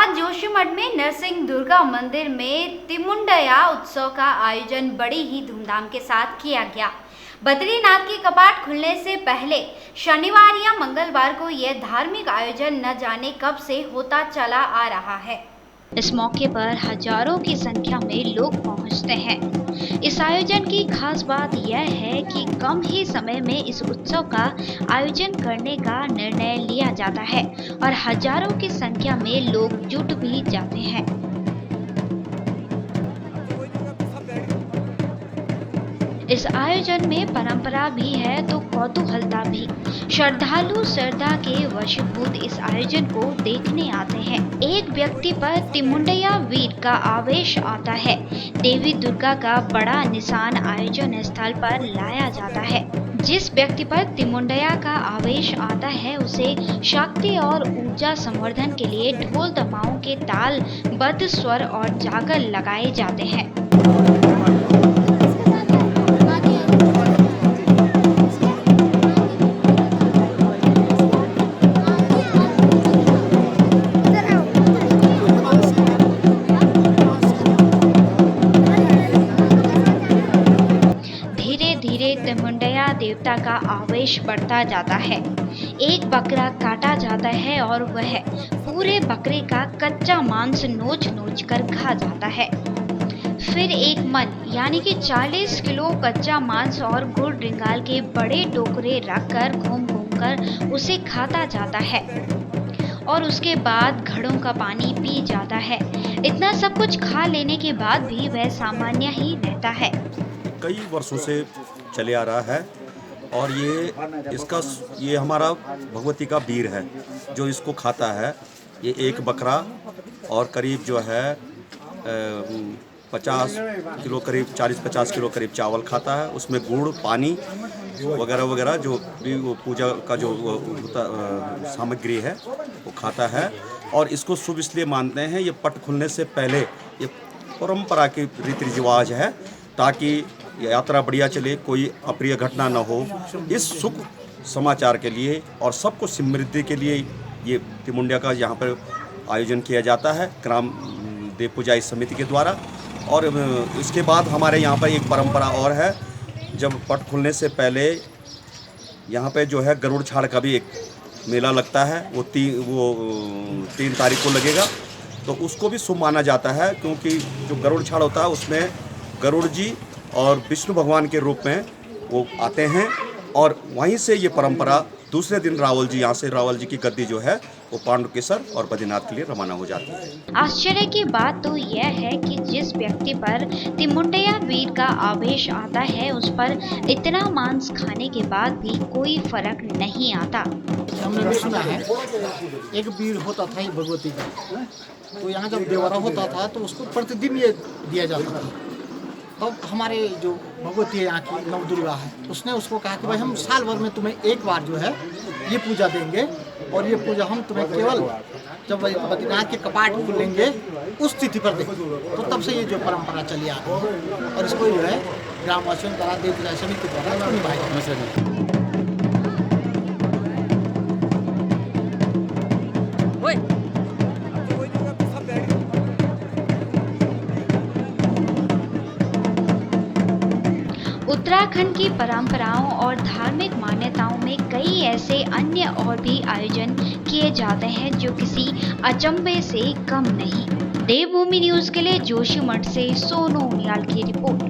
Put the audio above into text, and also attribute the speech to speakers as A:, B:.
A: आज जोशीमठ में नरसिंह दुर्गा मंदिर में तिमुंडया उत्सव का आयोजन बड़ी ही धूमधाम के साथ किया गया। बद्रीनाथ के कपाट खुलने से पहले शनिवार या मंगलवार को यह धार्मिक आयोजन न जाने कब से होता चला आ रहा है।
B: इस मौके पर हजारों की संख्या में लोग पहुंचते हैं। इस आयोजन की खास बात यह है कि कम ही समय में इस उत्सव का आयोजन करने का निर्णय लिया जाता है और हजारों की संख्या में लोग जुट भी जाते हैं। इस आयोजन में परंपरा भी है तो कौतूहलता भी। श्रद्धालु श्रद्धा के वशीभूत इस आयोजन को देखने आते हैं। एक व्यक्ति पर तिमुंडया वीर का आवेश आता है। देवी दुर्गा का बड़ा निशान आयोजन स्थल पर लाया जाता है। जिस व्यक्ति पर तिमुंडया का आवेश आता है उसे शक्ति और ऊर्जा संवर्धन के लिए ढोल दमाओं के ताल बद्ध स्वर और जागर लगाए जाते हैं। धीरे तिमुंडया देवता का आवेश बढ़ता जाता है। एक बकरा काटा जाता है और वह पूरे बकरे का कच्चा मांस नोच नोच कर खा जाता है। फिर एक मन यानी कि 40 किलो कच्चा मांस और गुड़ रिंगाल के बड़े टोकरे रखकर घूम घूम कर उसे खाता जाता है और उसके बाद घड़ों का पानी पी जाता है। इतना सब कुछ खा लेने के बाद भी वह सामान्य ही रहता है।
C: कई वर्षों से चले आ रहा है और ये हमारा भगवती का वीर है जो इसको खाता है। ये एक बकरा और करीब जो है 50 किलो करीब 40-50 किलो करीब चावल खाता है। उसमें गुड़ पानी वगैरह वगैरह जो भी वो पूजा का जो सामग्री है वो खाता है और इसको शुभ इसलिए मानते हैं। ये पट खुलने से पहले ये परंपरा के रीति रिवाज है ताकि यात्रा बढ़िया चले, कोई अप्रिय घटना न हो। इस सुख समाचार के लिए और सबको समृद्धि के लिए ये तिमुंडया का यहाँ पर आयोजन किया जाता है ग्राम देव पूजा समिति के द्वारा। और इसके बाद हमारे यहाँ पर एक परंपरा और है, जब पट खुलने से पहले यहाँ पे जो है गरुड़ छाड़ का भी एक मेला लगता है। वो 3 तारीख को लगेगा, तो उसको भी शुभ माना जाता है क्योंकि जो गरुड़ छाड़ होता है उसमें गरुड़ जी और विष्णु भगवान के रूप में वो आते हैं और वहीं से ये परंपरा दूसरे दिन रावल जी की गद्दी जो है वो पांडुकेश्वर और बद्रीनाथ के लिए रवाना हो जाती है।
B: आश्चर्य की बात तो यह है कि जिस व्यक्ति पर तिमुंडया वीर का आवेश आता है उस पर इतना मांस खाने के बाद भी कोई फर्क नहीं आता।
D: हमने भी सुना है एक वीर होता था भगवती का, तो यहाँ जब देवरा होता था तो उसको प्रतिदिन ये दिया जाता था। तो हमारे जो भगवती है यहाँ की नवदुर्गा है, उसने उसको कहा कि भाई हम साल भर में तुम्हें एक बार जो है ये पूजा देंगे और ये पूजा हम तुम्हें केवल जब बद्रीनाथ के कपाट खुलेंगे उस तिथि पर देंगे। तो तब से ये जो परंपरा चली आ रही है और इसको जो है ग्रामवासियों द्वारा देव पूजा समिति द्वारा निभाया जाता है।
B: उत्तराखंड की परंपराओं और धार्मिक मान्यताओं में कई ऐसे अन्य और भी आयोजन किए जाते हैं जो किसी अचंभे से कम नहीं। देवभूमि न्यूज के लिए जोशीमठ से सोनू उनियाल की रिपोर्ट।